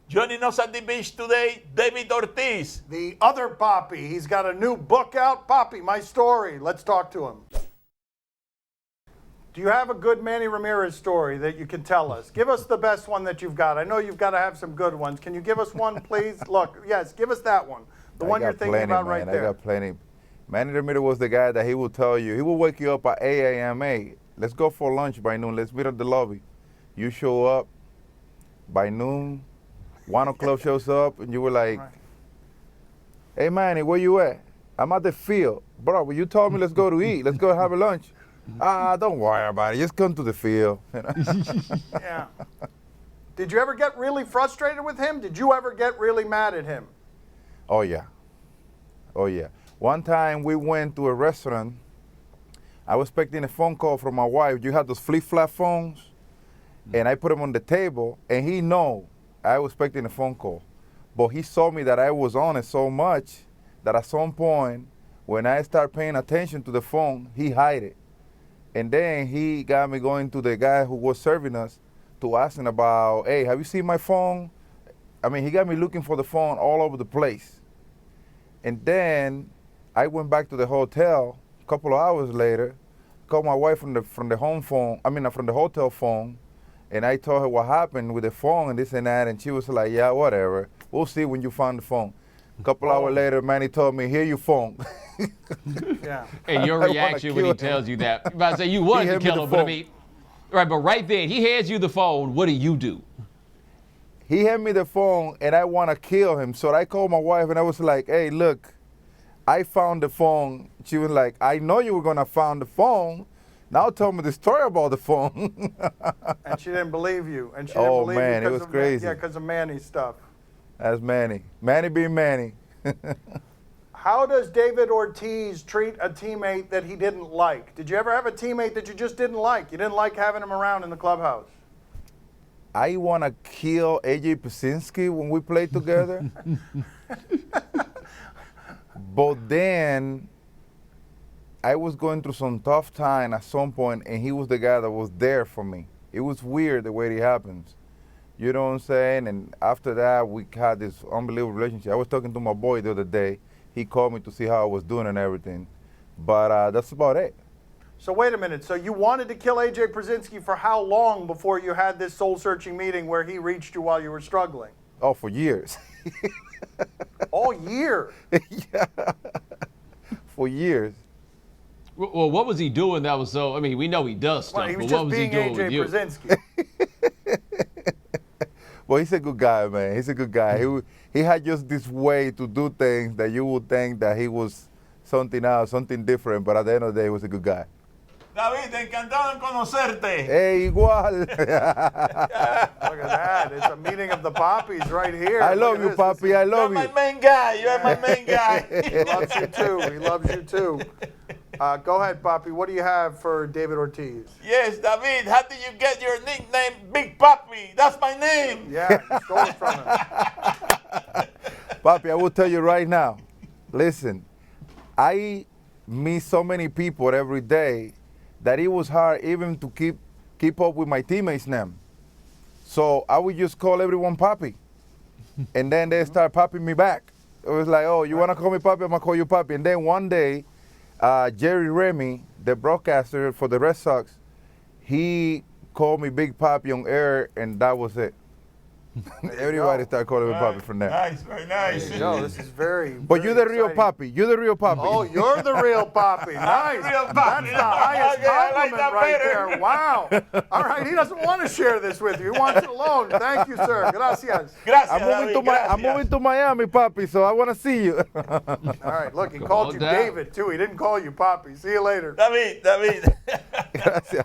Joining us at the beach today, David Ortiz. The other Papi. He's got a new book out. Papi, my story. Let's talk to him. Do you have a good Manny Ramirez story that you can tell us? Give us the best one that you've got. I know you've got to have some good ones. Can you give us one, please? Look, yes, give us that one. The one you're thinking about right there. I got plenty. Manny Ramirez was the guy that he will tell you, he will wake you up at 8 a.m. Hey, let's go for lunch by noon. Let's meet at the lobby. You show up by noon. 1 o'clock shows up, and you were like, hey, Manny, where you at? I'm at the field. Bro, well, you told me let's go to eat. Let's go have a lunch. Don't worry about it. Just come to the field. You know? Yeah. Did you ever get really frustrated with him? Did you ever get really mad at him? Oh, yeah. Oh, yeah. One time we went to a restaurant. I was expecting a phone call from my wife. You had those flip-flop phones, and I put them on the table, and he know I was expecting a phone call. But he saw me that I was on it so much that at some point, when I start paying attention to the phone, he hide it. And then he got me going to the guy who was serving us to ask him about, hey, have you seen my phone? I mean, he got me looking for the phone all over the place. And then I went back to the hotel a couple of hours later, called my wife from the home phone, from the hotel phone, and I told her what happened with the phone and this and that, and she was like, yeah, whatever. We'll see when you find the phone. A couple hours later, Manny told me, here your phone. Yeah. And your reaction when he tells you that, about to say you wanted to kill him, but I mean, right, but right then, he hands you the phone, what do? He handed me the phone, and I want to kill him. So I called my wife, and I was like, hey, look, I found the phone. She was like, I know you were going to find the phone. Now tell me the story about the phone. And she didn't believe you. And she didn't believe man, you it was crazy. Yeah, because of Manny's stuff. That's Manny. Manny being Manny. How does David Ortiz treat a teammate that he didn't like? Did you ever have a teammate that you just didn't like? You didn't like having him around in the clubhouse? I want to kill A.J. Pasinski when we played together. But then I was going through some tough time at some point, and he was the guy that was there for me. It was weird the way it happens. You know what I'm saying? And after that, we had this unbelievable relationship. I was talking to my boy the other day. He called me to see how I was doing and everything. But that's about it. So wait a minute. So you wanted to kill A.J. Pasinski for how long before you had this soul-searching meeting where he reached you while you were struggling? Oh, for years. All year? Yeah. For years. Well, what was he doing that was so, I mean, we know he does stuff, Well, he was but just what was being he doing with A.J. you? Pasinski. Well, he's a good guy, man. He's a good guy. He had just this way to do things that you would think that he was something else, something different, but at the end of the day, he was a good guy. David, encantado en conocerte. Hey, igual. Look at that. It's a meeting of the Papis right here. I love you, Papi. I love you. You're my main guy. You're my main guy. He loves you too. He loves you too. Go ahead, Papi. What do you have for David Ortiz? Yes, David, how did you get your nickname Big Papi? That's my name. Yeah, you stole it from him. Papi, I will tell you right now. Listen, I meet so many people every day that it was hard even to keep up with my teammates' name. So I would just call everyone Papi. And then they start popping me back. It was like, oh, you want to call me Papi? I'm going to call you Papi. And then one day, Jerry Remy, the broadcaster for the Red Sox, he called me Big Papi on air, and that was it. Everybody started calling me Papi from there. Nice, very nice. No, this is very. But you're the real exciting. Papi. You're the real Papi. Oh, you're the real Papi. Nice. real Papi. That's the highest Okay, I like compliment that right better. there. Wow. All right, he doesn't want to share this with you. He wants it alone. Thank you, sir. Gracias. Gracias, I'm moving to Miami, Papi, so I want to see you. All right, look, he Come called on you down. David, too. He didn't call you Papi. See you later. David. Gracias.